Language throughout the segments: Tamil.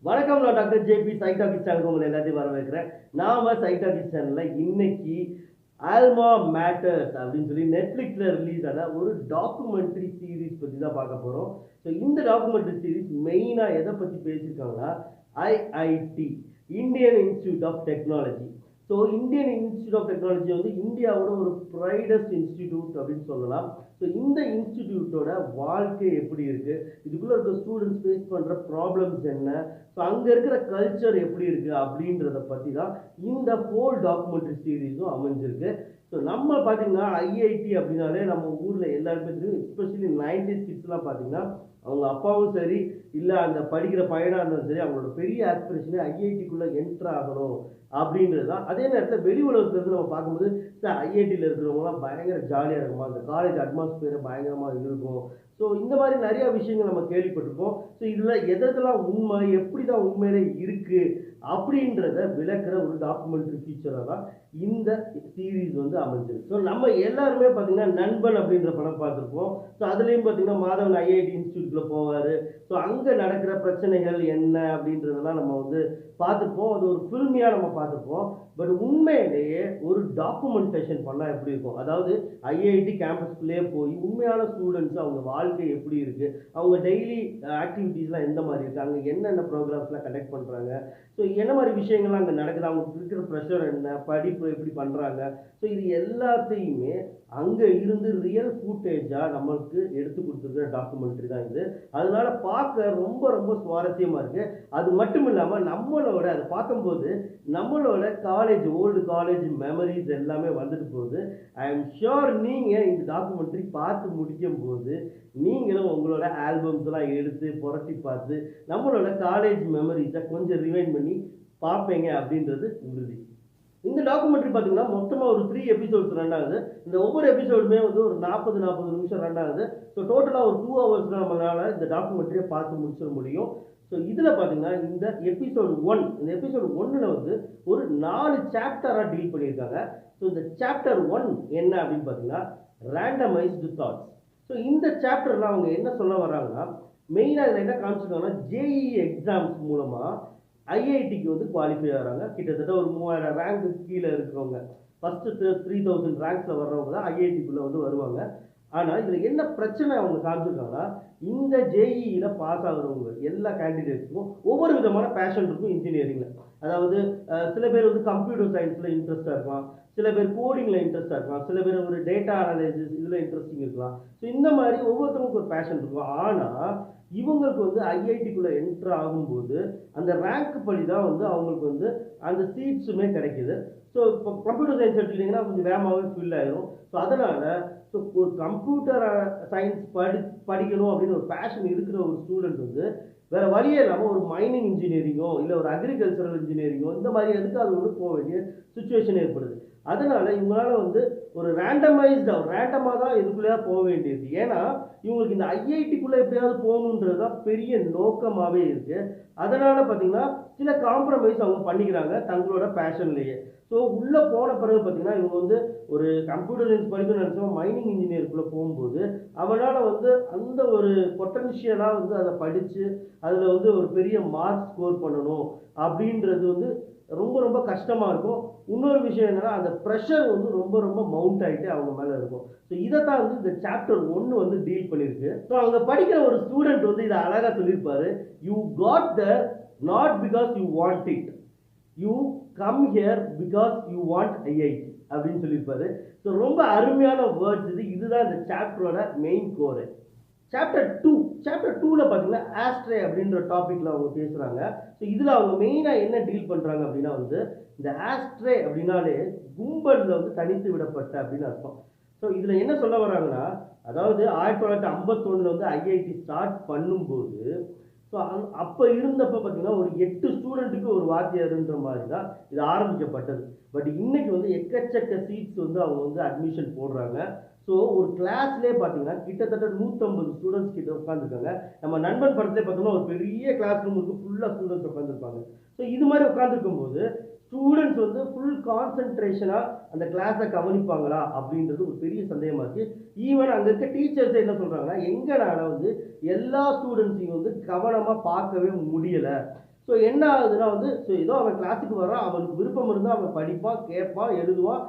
வணக்கம். நான் டாக்டர் ஜேபி சைட் ஆஃபீஸ் சேனலுக்கு உங்களை எல்லாத்தையும் வரவேற்கிறேன். நாம சைட் ஆஃபீஸ் சேனல்ல இன்னைக்கு ஆல்மா மேட்டர்ஸ் அப்படின்னு சொல்லி நெட்ஃப்ளிக்ஸ்ல ரிலீஸ் ஆன ஒரு டாக்குமெண்ட்ரி சீரிஸ் பத்தி தான் பார்க்க போறோம். ஸோ இந்த டாக்குமெண்ட்ரி சீரிஸ் மெயினா எதை பத்தி பேசியிருக்காங்கன்னா IIT, Indian Institute of Technology. So Indian Institute of Technology வந்து இந்தியாவோட ஒரு ப்ரைடஸ்ட் இன்ஸ்டிடியூட் அப்படின்னு சொல்லலாம். ஸோ இந்த இன்ஸ்டிடியூட்டோட வாழ்க்கை எப்படி இருக்கு, இதுக்குள்ள இருக்க ஸ்டூடெண்ட்ஸ் ஃபேஸ் பண்ற ப்ராப்ளம்ஸ் என்ன, ஸோ அங்கே இருக்கிற கல்ச்சர் எப்படி இருக்குது அப்படின்றத பற்றி தான் இந்த ஃபோல் டாக்குமெண்ட்ரி சீரீஸும் அமைஞ்சிருக்கு. ஸோ நம்ம பார்த்தீங்கன்னா ஐஐடி அப்படின்னாலே நம்ம ஊரில் எல்லாருமே தெரியும். எஸ்பெஷலி 90s கிட்ஸ்லாம் பார்த்தீங்கன்னா அவங்க அப்பாவும் சரி இல்லை அந்த படிக்கிற பையனாக இருந்தாலும் சரி அவங்களோட பெரிய ஆஸ்பிரேஷனே ஐஐடிக்குள்ளே என்ட்ரு ஆகணும் அப்படின்றது தான். அதே நேரத்தில் வெளி உலகத்துலேருந்து நம்ம பார்க்கும்போது சார் ஐஐடியில் இருக்கிறவங்களாம் பயங்கர ஜாலியாக இருக்குமா, அந்த காலேஜ் அட்மாஸ்பியர் பயங்கரமாக இருக்கும். ஸோ இந்த மாதிரி நிறையா விஷயங்கள் நம்ம கேள்விப்பட்டிருக்கோம். ஸோ இதில் எதெல்லாம் உண்மை, எப்படி தான் உண்மையிலே இருக்குது அப்படின்றத விளக்குற ஒரு டாக்குமெண்ட்ரி ஃபீச்சராக தான் இந்த சீரீஸ் வந்து அமைஞ்சிருக்கு. ஸோ நம்ம எல்லாருமே பார்த்தீங்கன்னா நண்பன் அப்படின்ற படம் பார்த்துருப்போம். ஸோ அதுலேயும் பார்த்தீங்கன்னா மாதவன் ஐஐடி இன்ஸ்டியூட்ல போவார். ஸோ அங்கே நடக்கிற பிரச்சனைகள் என்ன அப்படின்றதெல்லாம் நம்ம வந்து பார்த்துப்போம். அது ஒரு ஃபில்மியாக நம்ம பார்த்துப்போம். பட் உண்மையிலேயே ஒரு டாக்குமெண்டேஷன் பண்ணால் எப்படி இருக்கும், அதாவது ஐஐடி கேம்பஸ்குள்ளேயே போய் உண்மையான ஸ்டூடெண்ட்ஸ் அவங்க வாழ்க்கை எப்படி இருக்குது, அவங்க டெய்லி ஆக்டிவிட்டீஸ்லாம் எந்த மாதிரி இருக்குது, அங்கே என்னென்ன ப்ரோக்ராம்ஸ்லாம் கண்டக்ட் பண்ணுறாங்க, ஸோ என்ன மாதிரி விஷயங்கள்லாம் அங்கே நடக்குது, அவங்க இருக்கிற ப்ரெஷர் என்ன, படிப்பு எப்படி பண்ணுறாங்க, ஸோ இது எல்லாத்தையுமே அங்கே இருந்து ரியல் ஃபுட்டேஜாக நம்மளுக்கு எடுத்து கொடுத்துருக்கிற டாக்குமெண்ட்ரி தான் இது. அதனால பார்க்க ரொம்ப ரொம்ப சுவாரஸ்யமாக இருக்குது. அது மட்டும் இல்லாமல் நம்மளோட அதை பார்க்கும்போது நம்மளோட ஓல்டு காலேஜ் மெமரிஸ் எல்லாமே வந்துட்டு போகுது. ஐ எம் ஷுர் நீங்கள் இந்த டாக்குமெண்ட்ரி பார்த்து முடிக்கும் போது நீங்களும் உங்களோட ஆல்பம்ஸ்லாம் எடுத்து புரட்டி பார்த்து நம்மளோட காலேஜ் மெமரிஸை கொஞ்சம் ரிவைண்ட் பண்ணி பார்ப்பீங்க அப்படின்றது உறுதி. இந்த டாக்குமெண்ட்ரி பார்த்தீங்கன்னா மொத்தமாக ஒரு 3 எபிசோட்ஸ் ரன் ஆகுது. இந்த ஒவ்வொரு எபிசோடுமே வந்து ஒரு 40 நிமிஷம் ரன் ஆகுது. ஸோ டோட்டலாக ஒரு 2 hours நம்மளால் இந்த டாக்குமெண்ட்ரியை பார்த்து முடிச்சிட முடியும். ஸோ இதில் பார்த்தீங்கன்னா இந்த எபிசோடு 1, இந்த எபிசோடு 1ல் வந்து ஒரு 4 சாப்டராக டீல் பண்ணியிருக்காங்க. ஸோ இந்த சாப்டர் 1 என்ன அப்படின்னு பார்த்தீங்கன்னா ரேண்டமைஸ்டு தாட்ஸ். ஸோ இந்த சாப்டரில் அவங்க என்ன சொல்ல வர்றாங்கன்னா மெயினாக இதில் என்ன காமிச்சிருக்காங்கன்னா ஜேஇ எக்ஸாம்ஸ் மூலமாக ஐஐடிக்கு வந்து குவாலிஃபை ஆகிறாங்க. கிட்டத்தட்ட ஒரு 3000 ரேங்க்கு கீழே இருக்கிறவங்க, ஃபஸ்ட்டு 3000 ரேங்க்ஸில் வர்றவங்க தான் ஐஐடிக்குள்ளே வந்து வருவாங்க. ஆனால் இதில் என்ன பிரச்சனை அவங்க காமிச்சிருக்காங்கன்னா இந்த ஜேஇயில் பாஸ் ஆகுறவங்க எல்லா கேண்டிடேட்ஸுக்கும் ஒவ்வொரு விதமான பேஷன் இருக்கும் இன்ஜினியரிங்கில். அதாவது சில பேர் வந்து கம்ப்யூட்டர் சயின்ஸில் இன்ட்ரெஸ்ட்டாக இருக்கலாம், சில பேர் கோடிங்கில் இன்ட்ரெஸ்ட்டாக இருக்கலாம், சில பேர் ஒரு டேட்டா அனலைசிஸ் இதில் இன்ட்ரெஸ்டிங் இருக்கலாம். ஸோ இந்த மாதிரி ஒவ்வொருத்தவங்களுக்கு ஒரு பேஷன் இருக்கும். ஆனால் இவங்களுக்கு வந்து ஐஐடிக்குள்ளே என்ட்ரு ஆகும்போது அந்த ரேங்க் படி தான் வந்து அவங்களுக்கு வந்து அந்த சீட்ஸுமே கிடைக்கிது. ஸோ இப்போ கம்ப்யூட்டர் சயின்ஸ் எடுத்துக்கிட்டிங்கன்னா கொஞ்சம் வேகமாகவே ஃபில் ஆயிரும். ஸோ அதனால் ஸோ ஒரு கம்ப்யூட்டர் சயின்ஸ் படிக்கணும் அப்படின்னு ஒரு பேஷன் இருக்கிற ஒரு ஸ்டூடெண்ட் வந்து வேறு வழியே இல்லாமல் ஒரு மைனிங் இன்ஜினியரிங்கோ இல்லை ஒரு அக்ரிகல்ச்சரல் இன்ஜினியரிங்கோ இந்த மாதிரி எதுக்கு அது வந்து போக வேண்டிய சுச்சுவேஷன் ஏற்படுது. அதனால் இவங்களால வந்து ஒரு ரேண்டமாக தான் இதுக்குள்ளேயா போக வேண்டியது. ஏன்னா இவங்களுக்கு இந்த ஐஐடிக்குள்ளே எப்படியாவது போகணுன்றது தான் பெரிய நோக்கமாகவே இருக்குது. அதனால் பார்த்திங்கன்னா சில காம்ப்ரமைஸ் அவங்க பண்ணிக்கிறாங்க தங்களோட பேஷன்லேயே. ஸோ உள்ளே போன பிறகு பார்த்திங்கன்னா இவங்க வந்து ஒரு கம்ப்யூட்டர் சயின்ஸ் படிக்கணும்னு நினச்சோம் மைனிங் இன்ஜினியருக்குள்ளே போகும்போது அவனால் வந்து அந்த ஒரு பொட்டன்ஷியலாக வந்து அதை படித்து அதில் வந்து ஒரு பெரிய மார்க் ஸ்கோர் பண்ணணும் அப்படின்றது வந்து ரொம்ப ரொம்ப கஷ்டமாக இருக்கும். இன்னொரு விஷயம் என்னென்னா அந்த ப்ரெஷர் வந்து ரொம்ப ரொம்ப மவுண்ட் ஆகிட்டு அவங்க மேலே இருக்கும். ஸோ இதை தான் வந்து இந்த சாப்டர் 1 வந்து டீல் பண்ணியிருக்கு. ஸோ அவங்க படிக்கிற ஒரு ஸ்டூடெண்ட் வந்து இதை அழகாக சொல்லியிருப்பாரு. You got there not because you want it, you come here because you want IIT அப்படின்னு சொல்லியிருப்பாரு. ஸோ ரொம்ப அருமையான வேர்ட்ஸ் இது. இதுதான் இந்த சாப்டரோட மெயின் கோரு. சாப்டர் 2ல் பார்த்தீங்கன்னா ஆஸ்ட்ரே அப்படின்ற டாப்பிக்கில் அவங்க பேசுகிறாங்க. ஸோ இதில் அவங்க மெயினாக என்ன டீல் பண்ணுறாங்க அப்படின்னா வந்து இந்த ஆஸ்ட்ரே அப்படின்னாலே கும்பலில் வந்து தனித்து விடப்பட்ட அப்படின்னு அர்த்தம். ஸோ இதில் என்ன சொல்ல வர்றாங்கன்னா அதாவது 1951 வந்து ஐஐடி ஸ்டார்ட் பண்ணும்போது ஸோ அப்போ இருந்தப்போ பார்த்தீங்கன்னா ஒரு 8 ஸ்டூடெண்ட்டுக்கு ஒரு வாத்தியாருன்ற மாதிரி தான் இது ஆரம்பிக்கப்பட்டது. பட் இன்னைக்கு வந்து எக்கச்சக்க சீட்ஸ் வந்து அவங்க வந்து அட்மிஷன் போடுறாங்க. ஸோ ஒரு கிளாஸ்லேயே பார்த்தீங்கன்னா கிட்டத்தட்ட 150 ஸ்டூடெண்ட்ஸ் கிட்ட உட்காந்துருக்காங்க. நம்ம நண்பன் படத்துலேயே பார்த்தோம்னா ஒரு பெரிய கிளாஸ் ரூம் இருக்குது, ஃபுல்லாக ஸ்டூடெண்ட்ஸ் உட்காந்துருப்பாங்க. ஸோ இது மாதிரி உட்காந்துருக்கும் போது ஸ்டூடெண்ட்ஸ் வந்து ஃபுல் கான்சென்ட்ரேஷனாக அந்த கிளாஸை கவனிப்பாங்களா அப்படின்றது ஒரு பெரிய சந்தேகமாக இருக்குது. ஈவன் அங்கே இருக்க டீச்சர்ஸ் என்ன சொல்கிறாங்கன்னா எங்களால் வந்து எல்லா ஸ்டூடெண்ட்ஸையும் வந்து கவனமாக பார்க்கவே முடியலை. ஸோ என்ன ஆகுதுன்னா வந்து ஸோ ஏதோ அவன் கிளாஸுக்கு வரான், அவனுக்கு விருப்பம் இருந்தால் அவன் படிப்பான், கேட்பான், எழுதுவான்,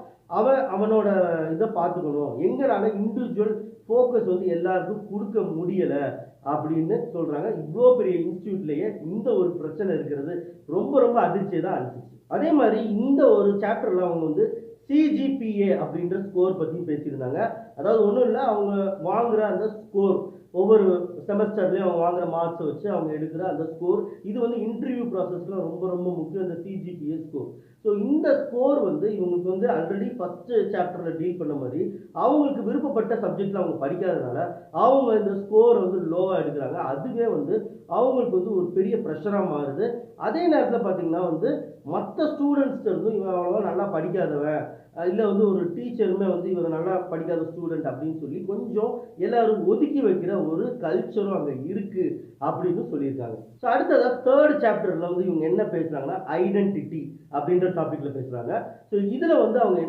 அவனோட இதை பார்த்துக்கணும். எங்கனால இண்டிவிஜுவல் ஃபோக்கஸ் வந்து எல்லாருக்கும் கொடுக்க முடியலை அப்படின்னு சொல்கிறாங்க. இவ்வளோ பெரிய இன்ஸ்டியூட்லேயே இந்த ஒரு பிரச்சனை இருக்கிறது ரொம்ப ரொம்ப அதிர்ச்சியை தான் அனுப்பிச்சு. அதே மாதிரி இந்த ஒரு சாப்டரில் அவங்க வந்து சிஜிபிஏ அப்படின்ற ஸ்கோர் பற்றி பேசியிருந்தாங்க. அதாவது ஒன்றும் இல்லை, அவங்க வாங்குகிற அந்த ஸ்கோர், ஒவ்வொரு செமஸ்டர்லேயும் அவங்க வாங்குற மார்க்ஸை வச்சு அவங்க எடுக்கிற அந்த ஸ்கோர், இது வந்து இன்டர்வியூ ப்ராசஸில் ரொம்ப ரொம்ப முக்கியம், இந்த சிஜிபிஏ ஸ்கோர். ஸோ இந்த ஸ்கோர் வந்து இவங்களுக்கு வந்து ஆல்ரெடி ஃபஸ்ட்டு சாப்டரில் டீல் பண்ண மாதிரி அவங்களுக்கு விருப்பப்பட்ட சப்ஜெக்டில் அவங்க படிக்காதனால அவங்க இந்த ஸ்கோர் வந்து லோவாக எடுக்கிறாங்க. அதுவே வந்து அவங்களுக்கு வந்து ஒரு பெரிய ப்ரெஷராக மாறுது. அதே நேரத்தில் பார்த்திங்கன்னா வந்து மற்ற ஸ்டூடெண்ட்ஸ்ட்டு இருந்தும் இவன் அவ்வளோவா நல்லா படிக்காதவன், இல்லை வந்து ஒரு டீச்சருமே வந்து இவர் நல்லா படிக்காத ஸ்டூடெண்ட் அப்படின்னு சொல்லி கொஞ்சம் எல்லாரும் ஒதுக்கி வைக்கிற ஒரு கல்ச்சரும் அங்கே இருக்குது அப்படின்னு சொல்லியிருக்காங்க. ஸோ அடுத்ததாக தேர்ட் சாப்டரில் வந்து இவங்க என்ன பேசுகிறாங்கன்னா ஐடென்டிட்டி அப்படின்ற டாப்பிக்கில் பேசுகிறாங்க. ஸோ இதில் வந்து அவங்க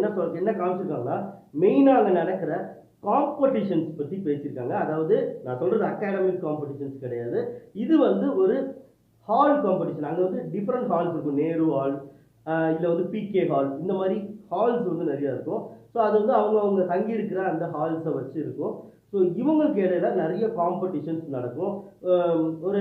என்ன காமிச்சிருக்காங்கன்னா மெயினாக அங்கே நடக்கிற காம்படிஷன்ஸ் பற்றி பேசியிருக்காங்க. அதாவது நான் சொல்கிறது அகாடமிக் காம்படிஷன்ஸ் கிடையாது, இது வந்து ஒரு ஹால் காம்படிஷன். அங்கே வந்து டிஃப்ரெண்ட் ஹால்ஸ் இருக்கும், நேரு ஹால், இல்லை வந்து பிகே ஹால், இந்த மாதிரி ஹால்ஸ் வந்து நிறையா இருக்கும். ஸோ அது வந்து அவங்க தங்கியிருக்கிற அந்த ஹால்ஸை வச்சு இருக்கும். ஸோ இவங்களுக்கு இடையில நிறைய காம்படிஷன்ஸ் நடக்கும், ஒரு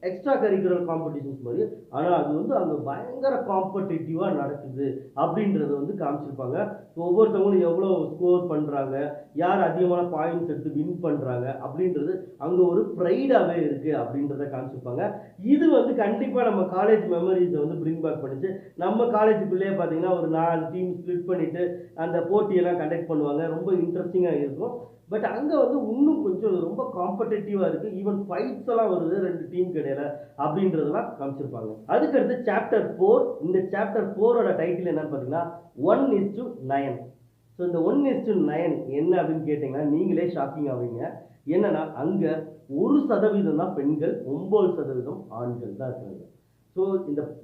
எக்ஸ்ட்ரா கரிக்குலர் காம்படிஷன்ஸ் மாதிரி. ஆனால் அது வந்து அங்கே பயங்கர காம்படிட்டிவாக நடக்குது அப்படின்றத வந்து காமிச்சிருப்பாங்க. ஸோ ஒவ்வொருத்தவங்களும் எவ்வளோ ஸ்கோர் பண்ணுறாங்க, யார் அதிகமான பாயிண்ட்ஸ் எடுத்து வின் பண்ணுறாங்க அப்படின்றது அங்கே ஒரு ப்ரைடாகவே இருக்குது அப்படின்றத காமிச்சிருப்பாங்க. இது வந்து கண்டிப்பாக நம்ம காலேஜ் மெமரிஸை வந்து பிரிங் பேக் பண்ணிச்சு. நம்ம காலேஜுக்குள்ளேயே பார்த்தீங்கன்னா ஒரு 4 டீம் ஸ்ப்ளிட் பண்ணிவிட்டு அந்த போட்டியெல்லாம் கண்டக்ட் பண்ணுவாங்க, ரொம்ப இன்ட்ரெஸ்டிங்காக இருக்கும். பட் அங்கே வந்து இன்னும் கொஞ்சம் ரொம்ப காம்படிட்டிவாக இருக்குது, ஈவன் ஃபைட்ஸ் எல்லாம் வருது 2 டீம் கிடையாது அப்படின்றதெல்லாம் காமிச்சிருப்பாங்க. அதுக்கடுத்து சாப்டர் 4. இந்த சாப்டர் 4ஓட டைட்டில் என்னன்னு பார்த்தீங்கன்னா 1:9. ஸோ இந்த 1:9 என்ன அப்படின்னு கேட்டிங்கன்னா நீங்களே ஷாக்கிங் ஆவீங்க. என்னன்னா அங்கே 1% தான் பெண்கள், 9% ஆண்கள் தான் இருக்காங்க. ஸோ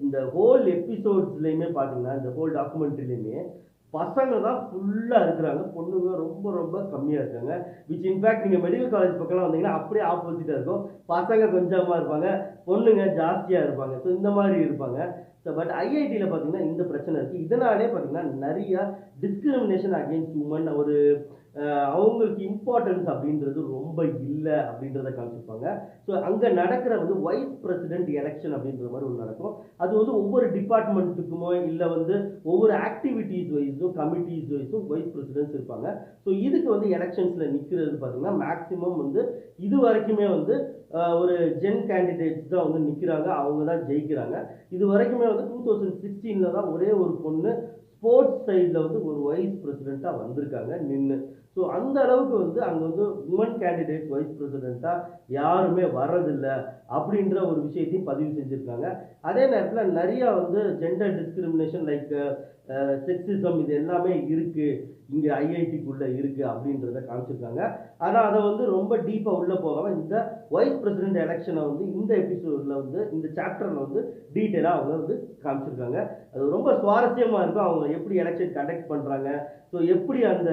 இந்த ஹோல் எபிசோட்ஸ்லையுமே பார்த்தீங்கன்னா, இந்த ஹோல் டாக்குமெண்ட்ரிலையுமே பசங்க தான் ஃபுல்லாக இருக்கிறாங்க, பொண்ணுங்க ரொம்ப ரொம்ப கம்மியாக இருக்காங்க. விச் இன்ஃபேக்ட் நீங்கள் மெடிக்கல் காலேஜ் பக்கம்லாம் வந்தீங்கன்னா அப்படியே ஆப்போசிட்டாக இருக்கும், பசங்க கொஞ்சமாக இருப்பாங்க, பொண்ணுங்க ஜாஸ்தியாக இருப்பாங்க. ஸோ இந்த மாதிரி இருப்பாங்க. ஸோ பட் ஐஐடியில் பார்த்தீங்கன்னா இந்த பிரச்சனை இருக்குது. இதனாலே பார்த்தீங்கன்னா நிறையா டிஸ்கிரிமினேஷன் அகெயின்ஸ்ட் உமன், ஒரு அவங்களுக்கு இம்பார்ட்டன்ஸ் அப்படின்றது ரொம்ப இல்லை அப்படின்றத காமிச்சிருப்பாங்க. ஸோ அங்கே நடக்கிற வந்து வைஸ் பிரசிடென்ட் எலெக்ஷன் அப்படின்ற மாதிரி ஒன்று நடக்கும். அது வந்து ஒவ்வொரு டிபார்ட்மெண்ட்டுக்குமோ இல்லை வந்து ஒவ்வொரு ஆக்டிவிட்டீஸ் வைஸும் கமிட்டிஸ் வைஸும் வைஸ் பிரசிடென்ட்ஸ் இருப்பாங்க. ஸோ இதுக்கு வந்து எலெக்ஷன்ஸில் நிற்கிறது பார்த்தீங்கன்னா மேக்ஸிமம் வந்து இது வரைக்குமே வந்து ஒரு ஜென் கேண்டிடேட்ஸ் தான் வந்து நிற்கிறாங்க, அவங்க தான் ஜெயிக்கிறாங்க. இது வரைக்குமே வந்து 2016 தான் ஒரே ஒரு பொண்ணு ஸ்போர்ட்ஸ் சைடில் வந்து ஒரு வைஸ் பிரசிடெண்ட்டாக வந்திருக்காங்க நின்று. ஸோ அந்த அளவுக்கு வந்து அங்கே வந்து உமன் கேண்டிடேட் வைஸ் பிரசிடெண்ட்டாக யாருமே வர்றதில்லை அப்படின்ற ஒரு விஷயத்தையும் பதிவு செஞ்சுருக்காங்க. அதே நேரத்தில் நிறையா வந்து ஜெண்டர் டிஸ்கிரிமினேஷன் லைக் செக்ஸிசம் இது எல்லாமே இருக்குது, இங்கே ஐஐடிக்குள்ளே இருக்குது அப்படின்றத காமிச்சிருக்காங்க. ஆனால் அதை வந்து ரொம்ப டீப்பாக உள்ளே போகாமல் இந்த வைஸ் பிரசிடென்ட் எலெக்ஷனை வந்து இந்த எபிசோடில் வந்து இந்த சாப்டரில் வந்து டீட்டெயிலாக அவங்க வந்து காமிச்சிருக்காங்க. அது ரொம்ப சுவாரஸ்யமாக இருக்கும், அவங்க எப்படி எலெக்ஷன் கண்டக்ட் பண்ணுறாங்க, ஸோ எப்படி அந்த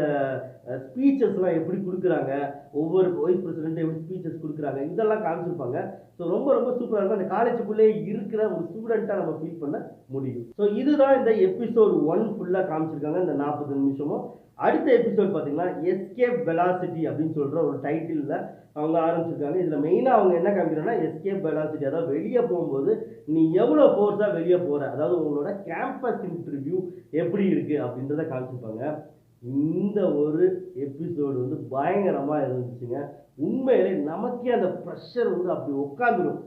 ஸ்பீச்சஸ்லாம் எப்படி கொடுக்குறாங்க, ஒவ்வொரு வைஸ் பிரசிடென்ட் எப்படி ஸ்பீச்சஸ் கொடுக்குறாங்க, இதெல்லாம் காமிச்சிருப்பாங்க. ஸோ ரொம்ப ரொம்ப சூப்பராக இருக்கும், அந்த காலேஜுக்குள்ளேயே இருக்கிற ஒரு ஸ்டூடெண்ட்டாக நம்ம ஃபீல் பண்ண முடியும். ஸோ இதுதான் இந்த எபிசோட் 1 ஃபுல்லாக காமிச்சிருக்காங்க, இந்த 40 நிமிஷமும். அடுத்த எபிசோட் பார்த்தீங்கன்னா எஸ்கேப் வெலாசிட்டி அப்படின்னு சொல்கிற ஒரு டைட்டிலில் அவங்க ஆரம்பிச்சிருக்காங்க. இதில் மெயினாக அவங்க என்ன காமிக்கிறாங்கன்னா எஸ்கேப் வெலாசிட்டி, அதாவது வெளியே போகும்போது நீ எவ்வளோ ஃபோர்ஸாக வெளியே போகிற, அதாவது உங்களோட கேம்பஸ் இன்டர்வியூ எப்படி இருக்குது அப்படின்றத காமிச்சிருப்பாங்க. இந்த ஒரு எபிசோடு வந்து பயங்கரமாக இருந்துச்சுங்க. உண்மையிலே நமக்கே அந்த ப்ரெஷர் வந்து அப்படி உட்காந்துடும்,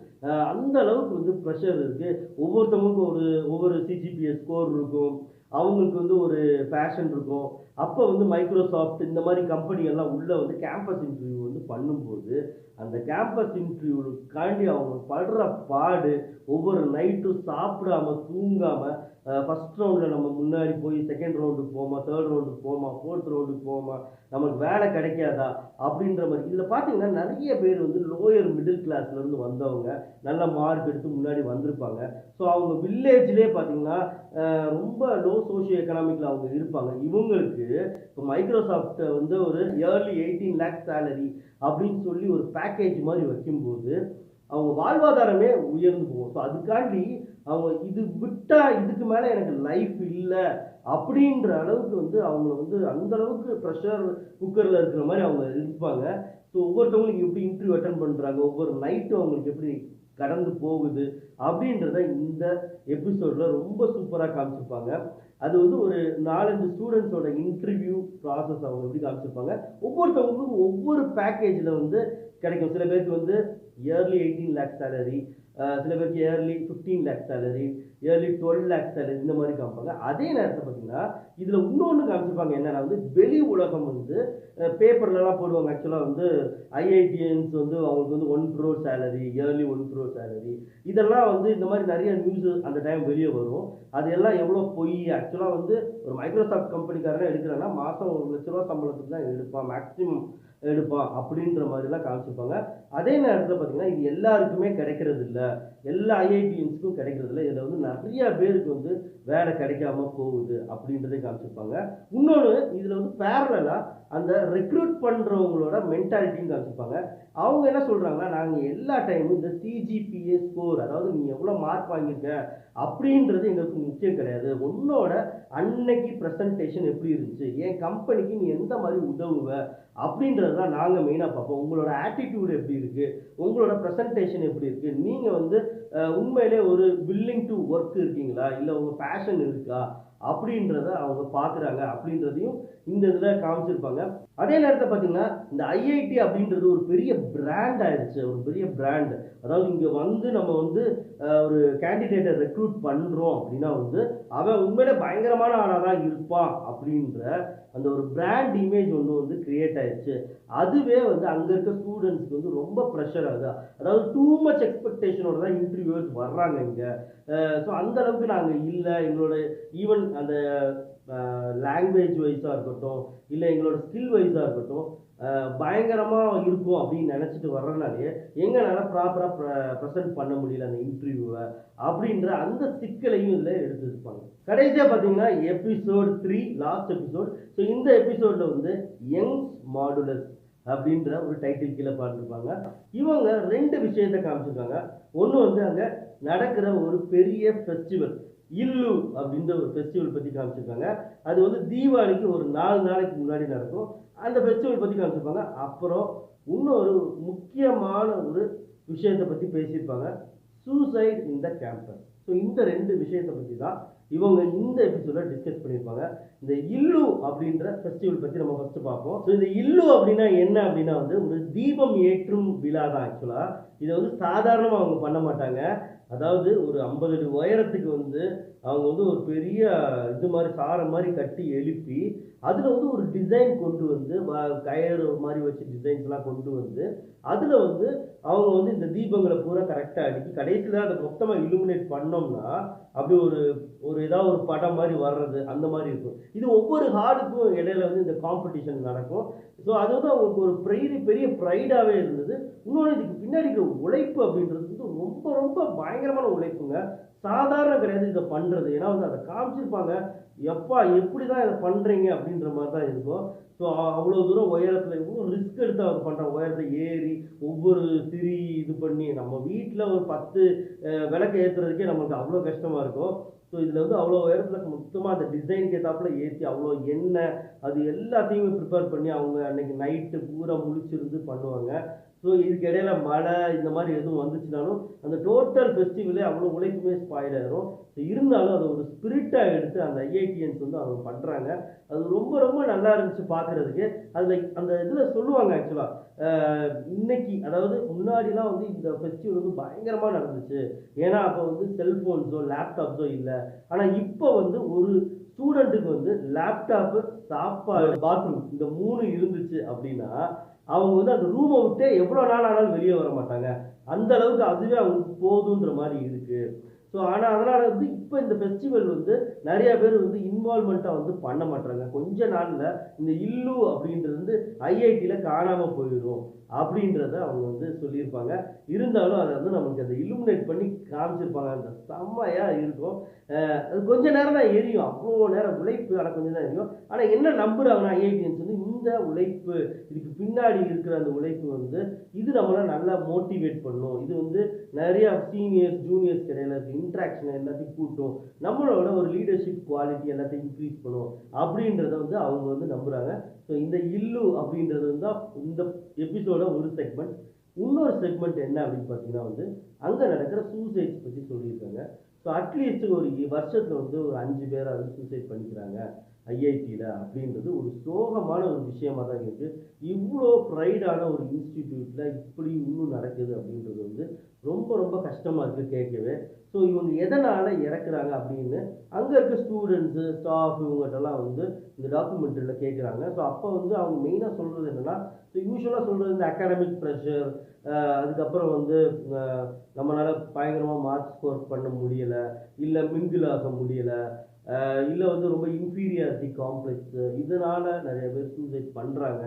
அந்த அளவுக்கு வந்து ப்ரெஷர் இருக்குது. ஒவ்வொருத்தவங்களுக்கும் ஒவ்வொரு சிஜிபிஎஸ் ஸ்கோர் இருக்கும், அவங்களுக்கு வந்து ஒரு பேஷன் இருக்கும். அப்போ வந்து மைக்ரோசாஃப்ட் இந்த மாதிரி கம்பெனிகள்லாம் உள்ளே வந்து கேம்பஸ் இன்டர்வியூ வந்து பண்ணும்போது அந்த கேம்பஸ் இன்டர்வியூக்காண்டி அவங்க படுற பாடு, ஒவ்வொரு நைட்டும் சாப்பிடாம தூங்காமல் ஃபஸ்ட் ரவுண்டில் நம்ம முன்னாடி போய் செகண்ட் ரவுண்டுக்கு போமா, தேர்ட் ரவுண்டுக்கு போமா, ஃபோர்த் ரவுண்டுக்கு போமா, நமக்கு வேலை கிடைக்காதா அப்படின்ற மாதிரி. இதில் பார்த்தீங்கன்னா நிறைய பேர் வந்து லோயர் மிடில் கிளாஸ்லேருந்து வந்தவங்க, நல்ல மார்க் எடுத்து முன்னாடி வந்திருப்பாங்க. ஸோ அவங்க வில்லேஜ்லேயே பார்த்தீங்கன்னா ரொம்ப லோ சோஷியோ எக்கனாமிக்கில் அவங்க இருப்பாங்க. இவங்களுக்கு இப்போ மைக்ரோசாஃப்ட்டை வந்து ஒரு இயர்லி 18 lakh சேலரி அப்படின்னு சொல்லி ஒரு பேக்கேஜ் மாதிரி வைக்கும்போது அவங்க வாழ்வாதாரமே உயர்ந்து போகும். ஸோ அதுக்காண்டி அவங்க இது விட்டா இதுக்கு மேலே எனக்கு லைஃப் இல்லை அப்படின்ற அளவுக்கு வந்து அவங்கள வந்து அந்த அளவுக்கு ப்ரெஷர் குக்கரில் இருக்கிற மாதிரி அவங்க இருப்பாங்க. ஸோ ஒவ்வொருத்தவங்களுக்கு எப்படி இன்டர்வியூ அட்டன் பண்ணுறாங்க, ஒவ்வொரு நைட்டும் அவங்களுக்கு எப்படி கடந்து போகுது அப்படின்றத இந்த எபிசோட்ல ரொம்ப சூப்பராக காமிச்சிருப்பாங்க. அது வந்து ஒரு 4-5 ஸ்டூடெண்ட்ஸோட இன்டர்வியூ ப்ராசஸ் அவங்க எப்படி காமிச்சிருப்பாங்க. ஒவ்வொருத்தவங்களுக்கும் ஒவ்வொரு பேக்கேஜில் வந்து கிடைக்கும். சில பேருக்கு வந்து இயர்லி 18 லேக் சேலரி, சில பேருக்கு yearly 15 lakh salary, yearly 12 lakh salary, இந்த மாதிரி காமிப்பாங்க. அதே நேரத்தில் பார்த்தீங்கன்னா இதில் இன்னொன்று காமிச்சிருப்பாங்க. என்னன்னா வந்து வெளி உலகம் வந்து பேப்பர்லலாம் போடுவாங்க. ஆக்சுவலாக வந்து ஐஐடிஎன்ஸ் வந்து அவங்களுக்கு வந்து 1 crore salary, yearly 1 crore salary, இதெல்லாம் வந்து இந்த மாதிரி நிறைய நியூஸ் அந்த டைம் வெளியே வரும். அது எல்லாம் எவ்வளோ பொய். ஆக்சுவலாக வந்து ஒரு மைக்ரோசாஃப்ட் கம்பெனிக்காரன் எடுக்கிறேன்னா மாதம் 1,00,000 சம்பளத்துக்கு தான் எடுப்பான், மேக்ஸிமம் எடுப்பான் அப்படின்ற மாதிரிலாம் காமிச்சிருப்பாங்க. அதே நேரத்தில் பார்த்தீங்கன்னா இது எல்லாருக்குமே கிடைக்கிறது இல்லை, எல்லா ஐஐடிஎன்ஸுக்கும் கிடைக்கிறது இல்லை. இதில் வந்து நிறைய பேருக்கு வந்து வேலை கிடைக்காம போகுது அப்படின்றதே காமிச்சிருப்பாங்க. இன்னொன்று இதில் வந்து பேரலாக அந்த ரெக்ரூட் பண்ணுறவங்களோட மென்டாலிட்டியும் காமிச்சிருப்பாங்க. அவங்க என்ன சொல்கிறாங்கன்னா, நாங்கள் எல்லா டைமும் இந்த சிஜிபிஏ ஸ்கோர், அதாவது நீ எவ்வளோ மார்க் வாங்கியிருக்க அப்படின்றது எங்களுக்கு முக்கியம் கிடையாது. உன்னோட அன்னைக்கு ப்ரெசன்டேஷன் எப்படி இருந்துச்சு, என் கம்பெனிக்கு நீ எந்த மாதிரி உதவுவ அப்படின்றது தான் நாங்கள் மெயினாக பார்ப்போம். உங்களோட ஆட்டிடியூட் எப்படி இருக்குது, உங்களோட ப்ரெசன்டேஷன் எப்படி இருக்குது, நீங்கள் வந்து உண்மையிலே ஒரு வில்லிங் டு ஒர்க் இருக்கீங்களா, இல்லை உங்கள் பேஷன் இருக்கா அப்படின்றத அவங்க பார்க்குறாங்க அப்படின்றதையும் இந்த இதில் காமிச்சிருப்பாங்க. அதே நேரத்தில் பார்த்தீங்கன்னா இந்த ஐஐடி அப்படின்றது ஒரு பெரிய பிராண்ட் ஆயிடுச்சு, ஒரு பெரிய பிராண்ட். அதாவது இங்கே வந்து நம்ம வந்து ஒரு கேண்டிடேட்டை ரெக்ரூட் பண்ணுறோம் அப்படின்னா வந்து அவன் உண்மையிலே பயங்கரமான ஆளாக தான் இருப்பான் அப்படின்ற அந்த ஒரு பிராண்ட் இமேஜ் ஒன்று வந்து கிரியேட் ஆயிடுச்சு. அதுவே வந்து அங்கே இருக்க ஸ்டூடெண்ட்ஸ்க்கு வந்து ரொம்ப ப்ரெஷர் ஆகுது. அதாவது டூ மச் எக்ஸ்பெக்டேஷனோட தான் இன்டர்வியூஸ் வர்றாங்க இங்கே. ஸோ அந்த அளவுக்கு நாங்கள் இல்லை, எங்களோட ஈவன் அந்த லாங்குவேஜ் வைஸாக இருக்கட்டும், இல்லை எங்களோட ஸ்கில் வைஸாக இருக்கட்டும் பயங்கரமாக இருக்கும் அப்படின்னு நினச்சிட்டு வர்றதுனாலே எங்களால் ப்ராப்பராக ப்ரெசென்ட் பண்ண முடியல அந்த இன்டர்வியூவை அப்படின்ற அந்த சிக்கலையும் இதில் எடுத்துருப்பாங்க. கடைசியாக பார்த்தீங்கன்னா எபிசோட் 3, லாஸ்ட் எபிசோட். ஸோ இந்த எபிசோடில் வந்து யங்ஸ் மாடுலஸ் அப்படின்ற ஒரு டைட்டில் கீழே பார்த்துருப்பாங்க. இவங்க 2 விஷயத்தை காமிச்சிருக்காங்க. ஒன்று வந்து அங்கே நடக்கிற ஒரு பெரிய ஃபெஸ்டிவல், இல்லு அப்படின்ற ஒரு ஃபெஸ்டிவல் பற்றி காமிச்சிருக்காங்க. அது வந்து தீபாவளிக்கு ஒரு 4 நாளைக்கு முன்னாடி நடக்கும். அந்த ஃபெஸ்டிவல் பற்றி காமிச்சிருப்பாங்க. அப்புறம் இன்னொரு முக்கியமான ஒரு விஷயத்தை பற்றி பேசியிருப்பாங்க, சூசைட் இன் த கேம்பஸ். ஸோ இந்த 2 விஷயத்தை பற்றி தான் இவங்க இந்த எபிசோடில் டிஸ்கஸ் பண்ணியிருப்பாங்க. இந்த இல்லு அப்படின்ற ஃபெஸ்டிவல் பற்றி நம்ம ஃபஸ்ட்டு பார்ப்போம். ஸோ இந்த இல்லு அப்படின்னா என்ன அப்படின்னா வந்து ஒரு தீபம் ஏற்றும் விழா தான். ஆக்சுவலாக இதை வந்து சாதாரணமாக அவங்க பண்ண மாட்டாங்க. அதாவது ஒரு 50 அடி உயரத்துக்கு வந்து அவங்க வந்து ஒரு பெரிய இது மாதிரி சாரம் மாதிரி கட்டி எழுப்பி அதில் வந்து ஒரு டிசைன் கொண்டு வந்து கயிறு மாதிரி வச்சு டிசைன்ஸ்லாம் கொண்டு வந்து அதில் வந்து அவங்க வந்து இந்த தீபங்களை பூரா கரெக்டாக அடுக்கி கடைசியில் அதை மொத்தமாக இலுமினேட் பண்ணோம்னா அப்படி ஒரு ஏதாவது ஒரு படம் மாதிரி வர்றது அந்த மாதிரி இருக்கும். இது ஒவ்வொரு ஹார்டுக்கும் இடையில வந்து இந்த காம்படிஷன் நடக்கும். ஸோ அது வந்து அவங்களுக்கு ஒரு பெரிய ப்ரைடாகவே இருந்தது. இன்னொன்று இதுக்கு பின்னாடி இருக்கிற உழைப்பு அப்படின்றது வந்து ரொம்ப ரொம்ப பயங்கரமான உழைப்புங்க, சாதாரண கிடையாது இதை பண்ணுறது. ஏன்னா வந்து அதை காமிச்சிருப்பாங்க, எப்பா எப்படி தான் இதை பண்ணுறீங்க அப்படின்ற மாதிரி தான் இருக்கும். ஸோ அவ்வளோ தூரம் உயரத்தில் இவ்வளோ ரிஸ்க் எடுத்து அவர் பண்ணுற உயரத்தை ஏறி ஒவ்வொரு திரி இது பண்ணி நம்ம வீட்டில் ஒரு 10 விளக்கு ஏற்றுறதுக்கே நம்மளுக்கு அவ்வளோ கஷ்டமாக இருக்கும். ஸோ இதில் வந்து அவ்வளோ உயரத்தில் மொத்தமாக அந்த டிசைனுக்கு ஏற்றாப்புல ஏற்றி அவ்வளோ எண்ணெய் அது எல்லாத்தையுமே ப்ரிப்பேர் பண்ணி அவங்க அன்றைக்கி நைட்டு பூரா முழிச்சிருந்து பண்ணுவாங்க. ஸோ இதுக்கு இடையில மழை இந்த மாதிரி எதுவும் வந்துச்சுனாலும் அந்த டோட்டல் ஃபெஸ்டிவலே அவ்வளோ உழைப்புமே ஸ்பாயில் ஆயிரும். ஸோ இருந்தாலும் அதை ஒரு ஸ்பிரிட்டாக எடுத்து அந்த ஐஐடிஎன்ஸ் வந்து அவங்க பண்ணுறாங்க. அது ரொம்ப ரொம்ப நல்லா இருந்துச்சு பார்க்குறதுக்கு. அதில் அந்த இதில் சொல்லுவாங்க ஆக்சுவலாக இன்னைக்கு, அதாவது முன்னாடிலாம் வந்து இந்த ஃபெஸ்டிவல் வந்து பயங்கரமாக நடந்துச்சு. ஏன்னா அப்போ வந்து செல்ஃபோன்ஸோ லேப்டாப்ஸோ இல்லை. ஆனால் இப்போ வந்து ஒரு ஸ்டூடெண்ட்டுக்கு வந்து லேப்டாப்பு, சாப்பாடு, பாத்ரூம் இந்த 3 இருந்துச்சு அப்படின்னா அவங்க வந்து அந்த ரூமை விட்டு எவ்வளோ நாள் ஆனாலும் வெளியே வர மாட்டாங்க. அந்த அளவுக்கு அதுவே அவங்களுக்கு போதுன்ற மாதிரி இருக்கு. ஸோ ஆனால் அதனால் வந்து இப்போ இந்த ஃபெஸ்டிவல் வந்து நிறைய பேர் வந்து இன்வால்மெண்ட்டாக வந்து பண்ண மாட்டாங்க. கொஞ்ச நாளில் இந்த இல்லு அப்படின்றது வந்து ஐஐடியில் காணாமல் போயிடும் அப்படின்றத அவங்க வந்து சொல்லியிருப்பாங்க. இருந்தாலும் அதை வந்து நமக்கு அதை இலுமினேட் பண்ணி காமிச்சிருப்பாங்க. அந்த செம்மையாக இருக்கும். அது கொஞ்ச நேரம் தான் எரியும், அவ்வளோ நேரம் உழைப்பு, ஆனால் கொஞ்சம் தான் எரியும். ஆனால் என்ன நம்புகிறாங்கன்னா ஐஐடிஎன்ஸ் வந்து இந்த இந்த உழைப்பு, இதுக்கு பின்னாடி இருக்கிற அந்த உழைப்பு வந்து இது நம்மள நல்லா மோட்டிவேட் பண்ணும். இது வந்து நிறைய சீனியர்ஸ், ஜூனியர்ஸ் இடையில இருக்க இன்ட்ராக்ஷன் எல்லாத்தையும் கூட்டும். நம்மளோட ஒரு லீடர்ஷிப் குவாலிட்டி எல்லாத்தையும் இன்க்ரீஸ் பண்ணும். அப்படின்றத வந்து அவங்க வந்து நம்புறாங்க. ஸோ இந்த இல்லு அப்படின்றது வந்து தான் இந்த எபிசோட ஒரு செக்மெண்ட். இன்னொரு செக்மெண்ட் என்ன அப்படின்னு பார்த்தீங்கன்னா வந்து அங்கே நடக்கிற சூசைட்ஸ் பற்றி சொல்லியிருக்காங்க. ஸோ அட்லீஸ்ட் ஒரு வருஷத்தில் வந்து ஒரு 5 பேராவது சூசைட் பண்ணிக்கிறாங்க ஐஐடியில் அப்படின்றது ஒரு சோகமான ஒரு விஷயமா தான் இருக்குது. இவ்வளோ ப்ரைடான ஒரு இன்ஸ்டிடியூட்டில் இப்படி இன்னும் நடக்குது அப்படின்றது வந்து ரொம்ப ரொம்ப கஷ்டமாக இருக்குது கேட்கவே. ஸோ இவங்க எதனால் இறக்குறாங்க அப்படின்னு அங்கே இருக்க ஸ்டூடெண்ட்ஸு, ஸ்டாஃப் இவங்ககிட்டலாம் வந்து இந்த டாக்குமெண்ட்ரியில் கேட்குறாங்க. ஸோ அப்போ வந்து அவங்க மெயினாக சொல்கிறது என்னென்னா, ஸோ யூஸ்வலாக சொல்கிறது இந்த அகாடமிக் ப்ரெஷர், அதுக்கப்புறம் வந்து நம்மளால் பயங்கரமாக மார்க் ஸ்கோர் பண்ண முடியலை, இல்லை மிங்கிள் ஆக முடியலை, இல்லை வந்து ரொம்ப இன்ஃபீரியாரிட்டி காம்ப்ளெக்ஸு, இதனால் நிறைய பேர் சூசைட் பண்ணுறாங்க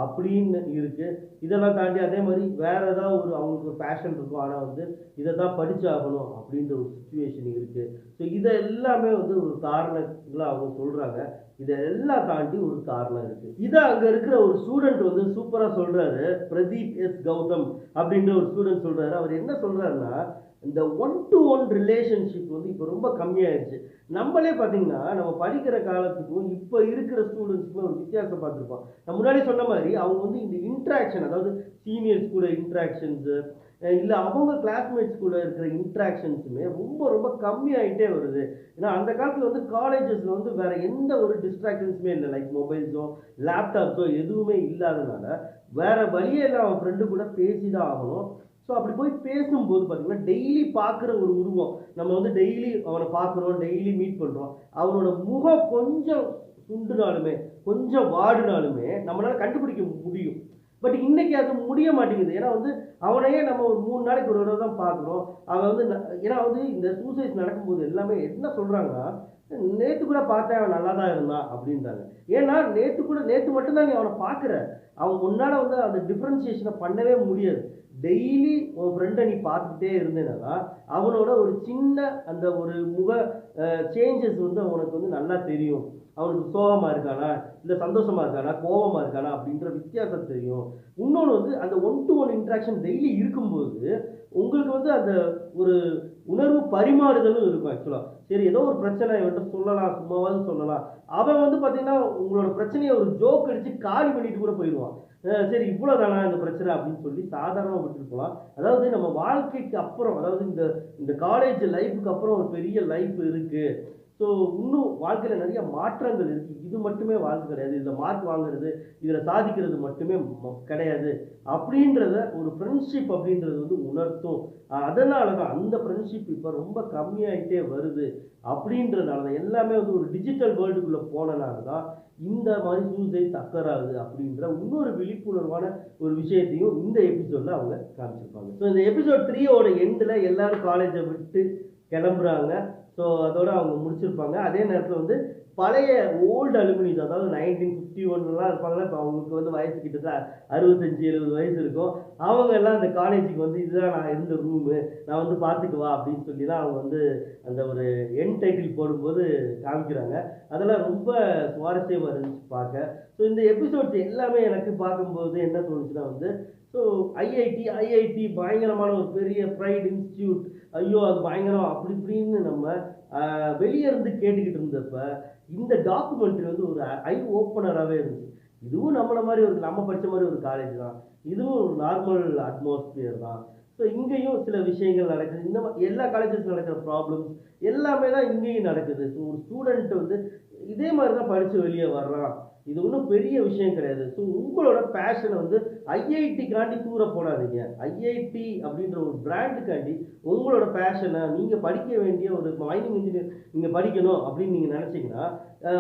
அப்படின்னு இருக்குது. இதெல்லாம் தாண்டி அதே மாதிரி வேறு ஏதாவது அவங்களுக்கு ஒரு பேஷன் இருக்கும், ஆனால் வந்து இதை தான் படித்தாகணும் அப்படின்ற ஒரு சுச்சுவேஷன் இருக்குது. ஸோ இதை எல்லாமே வந்து ஒரு காரணங்களை அவங்க சொல்கிறாங்க. இதெல்லாம் தாண்டி ஒரு காரணம் இருக்குது. இதை அங்கே இருக்கிற ஒரு ஸ்டூடெண்ட் வந்து சூப்பராக சொல்கிறாரு. பிரதீப் எஸ் கௌதம் அப்படின்ற ஒரு ஸ்டூடெண்ட் சொல்கிறாரு. அவர் என்ன சொல்கிறாருன்னா, இந்த 1-to-1 ரிலேஷன்ஷிப் வந்து இப்போ ரொம்ப கம்மியாயிடுச்சு. நம்மளே பார்த்தீங்கன்னா நம்ம படிக்கிற காலத்துக்கும் இப்போ இருக்கிற ஸ்டூடெண்ட்ஸுக்குமே ஒரு வித்தியாசம் பார்த்துருப்போம். நான் முன்னாடி சொன்ன மாதிரி அவங்க வந்து இந்த இன்ட்ராக்ஷன், அதாவது சீனியர்ஸ் கூட இன்ட்ராக்ஷன்ஸு, இல்லை அவங்க கிளாஸ்மேட்ஸ் கூட இருக்கிற இன்ட்ராக்ஷன்ஸுமே ரொம்ப ரொம்ப கம்மியாகிட்டே வருது. ஏன்னா அந்த காலத்தில் வந்து காலேஜஸில் வந்து வேறு எந்த ஒரு டிஸ்ட்ராக்ஷன்ஸுமே இல்லை. லைக் மொபைல்ஸோ லேப்டாப்ஸோ எதுவுமே இல்லாதனால வேறு வழியே இல்லை, அவன் ஃப்ரெண்டு கூட பேசி தான் ஆகணும். ஸோ அப்படி போய் பேசும்போது பார்த்தீங்கன்னா டெய்லி பார்க்குற ஒரு உருவம், நம்ம வந்து டெய்லி அவனை பார்க்குறோம், டெய்லி மீட் பண்ணுறோம், அவனோட முகம் கொஞ்சம் சுண்டுனாலுமே கொஞ்சம் வாடினாலுமே நம்மளால் கண்டுபிடிக்க முடியும். பட் இன்னைக்கு அது முடிய மாட்டேங்குது. ஏன்னா வந்து அவனையே நம்ம ஒரு 3 நாளைக்கு ஒரு தடவை தான் பார்க்குறோம். அவன் வந்து ஏன்னா வந்து இந்த சூசைட் நடக்கும்போது எல்லாமே என்ன சொல்கிறாங்கன்னா, நேற்று கூட பார்த்தேன் அவன் நல்லா தான் இருந்தான் அப்படின்றாங்க. ஏன்னா நேற்று மட்டும்தான் நீ அவனை பார்க்குற, அவன் முன்னால் வந்து அந்த டிஃப்ரென்சியேஷனை பண்ணவே முடியாது. டெய்லி உன் ஃப்ரெண்டை நீ பார்த்துக்கிட்டே இருந்தேன்னா அவனோட ஒரு சின்ன அந்த ஒரு முக சேஞ்சஸ் வந்து அவனுக்கு வந்து நல்லா தெரியும். அவனுக்கு சோகமாக இருக்கானா, இல்லை சந்தோஷமாக இருக்கானா, கோபமாக இருக்கானா அப்படின்ற வித்தியாசம் தெரியும். இன்னொன்று வந்து அந்த 1-to-1 இன்ட்ராக்ஷன் டெய்லி இருக்கும்போது உங்களுக்கு வந்து அந்த ஒரு உணர்வு பரிமாறுதலும் இருக்கும். ஆக்சுவலாக சரி ஏதோ ஒரு பிரச்சனை இவன்ட்டு சொல்லலாம், சும்மாவது சொல்லலாம். அவன் வந்து பார்த்தீங்கன்னா உங்களோட பிரச்சனையை ஒரு ஜோக் அடித்து காலி பண்ணிட்டு கூட போயிடுவான். சரி இவ்வளோ தானா இந்த பிரச்சனை அப்படின்னு சொல்லி சாதாரணமாக விட்டுட்டு போகலாம். அதாவது நம்ம வாழ்க்கைக்கு அப்புறம், அதாவது இந்த காலேஜ் லைஃபுக்கு அப்புறம் ஒரு பெரிய லைஃப் இருக்குது. ஸோ இன்னும் வாழ்க்கையில் நிறைய மாற்றங்கள் இருக்குது. இது மட்டுமே வாழ்க்கை கிடையாது, இதில் மார்க் வாங்குறது, இதில் சாதிக்கிறது மட்டுமே கிடையாது அப்படின்றத ஒரு ஃப்ரெண்ட்ஷிப் அப்படின்றது வந்து உணர்த்தும். அதனால தான் அந்த ஃப்ரெண்ட்ஷிப் இப்போ ரொம்ப கம்மியாகிட்டே வருது. அப்படின்றதுனால தான் எல்லாமே வந்து ஒரு டிஜிட்டல் வேர்ல்டுக்குள்ளே போனனால தான் இந்த மாதிரி சூசைட் அக்கறாகுது அப்படின்ற இன்னொரு விழிப்புணர்வான ஒரு விஷயத்தையும் இந்த எபிசோடில் அவங்க காமிச்சிருப்பாங்க. ஸோ இந்த எபிசோட் 3யோட எண்டில் எல்லாரும் காலேஜை விட்டு கிளம்புறாங்க. ஸோ அதோடு அவங்க முடிச்சிருப்பாங்க. அதே நேரத்தில் வந்து பழைய ஓல்டு அலுமினிஸ், அதாவது 1951லாம் இருப்பாங்களா, இப்போ அவங்களுக்கு வந்து வயசு கிட்டத்தட்ட 65-70 வயசு இருக்கும். அவங்க எல்லாம் அந்த காலேஜுக்கு வந்து இதுதான் நான் இருந்த ரூமு, நான் வந்து பார்த்துக்குவா அப்படின்னு சொல்லி தான் அவங்க வந்து அந்த ஒரு என் டைட்டில் போடும்போது காமிக்கிறாங்க. அதெல்லாம் ரொம்ப சுவாரஸ்யமாக இருந்துச்சு பார்க்க. ஸோ இந்த எபிசோட்ஸ் எல்லாமே எனக்கு பார்க்கும்போது என்ன தோணுச்சுன்னா வந்து, ஸோ ஐஐடி பயங்கரமான ஒரு பெரிய ப்ரைட் இன்ஸ்டியூட், ஐயோ அது பயங்கரம் அப்படி இப்படின்னு நம்ம வெளியே இருந்து கேட்டுக்கிட்டு இருந்தப்ப இந்த டாக்குமெண்ட்ரி வந்து ஒரு ஐ ஓப்பனராகவே இருந்துச்சு. இதுவும் நம்மளை மாதிரி நம்ம படித்த மாதிரி ஒரு காலேஜ் தான், இதுவும் ஒரு நார்மல் அட்மாஸ்பியர் தான். ஸோ இங்கேயும் சில விஷயங்கள் நடக்குது. இந்த எல்லா காலேஜஸ் நடக்கிற ப்ராப்ளம்ஸ் எல்லாமே தான் இங்கேயும் நடக்குது. ஸோ ஒரு ஸ்டூடெண்ட் வந்து இதே மாதிரி தான் படித்து வெளியே வர்றான், இது ஒன்றும் பெரிய விஷயம் கிடையாது. ஸோ உங்களோட பேஷனை வந்து ஐஐடிக்காண்டி தூர போடாதீங்க. ஐஐடி அப்படின்ற ஒரு பிராண்டுக்காண்டி உங்களோட பேஷனை, நீங்கள் படிக்க வேண்டிய ஒரு மைனிங் இன்ஜினியர் நீங்கள் படிக்கணும் அப்படின்னு நீங்கள் நினச்சிங்கன்னா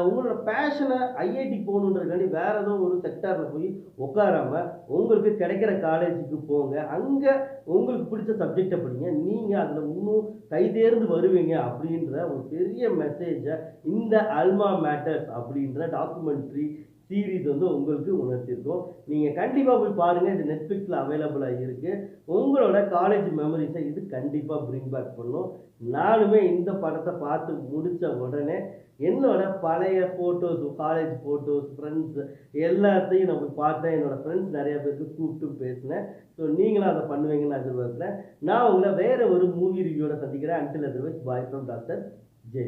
உங்களோட பேஷனை ஐஐடி போகணுன்றதுக்காண்டி வேறு ஏதோ ஒரு செக்டாரில் போய் உட்காராமல் உங்களுக்கு கிடைக்கிற காலேஜுக்கு போங்க. அங்கே உங்களுக்கு பிடிச்ச சப்ஜெக்டை படிங்க. நீங்கள் அதில் இன்னும் கைதேர்ந்து வருவீங்க அப்படின்ற ஒரு பெரிய மெசேஜை இந்த அல்மா மேட்டர்ஸ் அப்படின்ற டாக்குமெண்ட்ரி சீரிஸ் வந்து உங்களுக்கு உணர்த்திருக்கும். நீங்க கண்டிப்பா போய் பாருங்க. இது Netflixல அவைலபிளா இருக்கு. உங்களோட காலேஜ் மெமரீஸ இது கண்டிப்பா பிரிங் பேக் பண்ணும். நானுமே இந்த படத்த பார்த்து முடிச்ச உடனே என்னோட பழைய ஃபோட்டோஸ், காலேஜ் ஃபோட்டோஸ், ஃப்ரெண்ட்ஸ் எல்லாத்தையும் நான் போய் பார்த்தேன். என்னோட ஃப்ரெண்ட்ஸ் நெறைய பேருக்கு கூப்பிட்டு பேசினேன். ஸோ நீங்களும் அத பண்ணுவீங்கன்னு நான் எதிர்பார்க்கிறேன். நான் உங்கள வேற ஒரு மூவி ரிவ்யூவோட சந்திக்கிறேன். Until otherwise bye from doctor J.